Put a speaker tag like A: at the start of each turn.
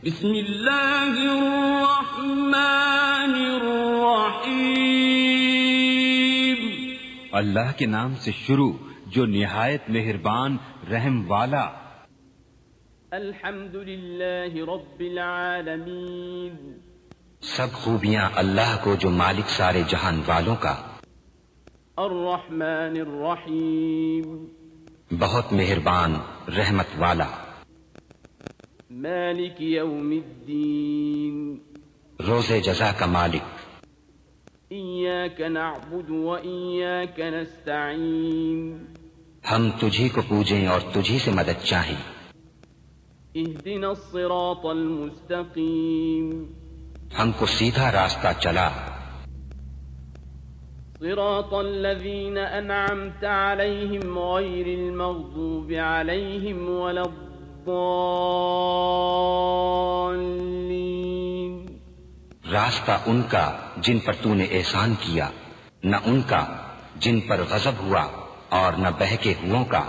A: بسم اللہ الرحمن الرحیم.
B: اللہ کے نام سے شروع جو نہایت مہربان رحم والا.
A: الحمد للہ رب العالمین.
C: سب خوبیاں اللہ کو جو مالک سارے جہان والوں کا.
A: الرحمن الرحیم.
C: بہت مہربان رحمت والا.
A: مالک یوم الدین.
C: روز جزا کا مالک.
A: ایاک نعبد و ایاک نستعین.
C: ہم تجھی کو پوجیں اور تجھی سے مدد چاہیں.
A: اہدنا الصراط المستقیم.
C: ہم کو سیدھا راستہ چلا.
A: صراط الذین انعمت علیہم غیر المغضوب علیہم ولا الضالین.
C: راستہ ان کا جن پر تو نے احسان کیا، نہ ان کا جن پر غضب ہوا اور نہ بہکے ہوئوں کا.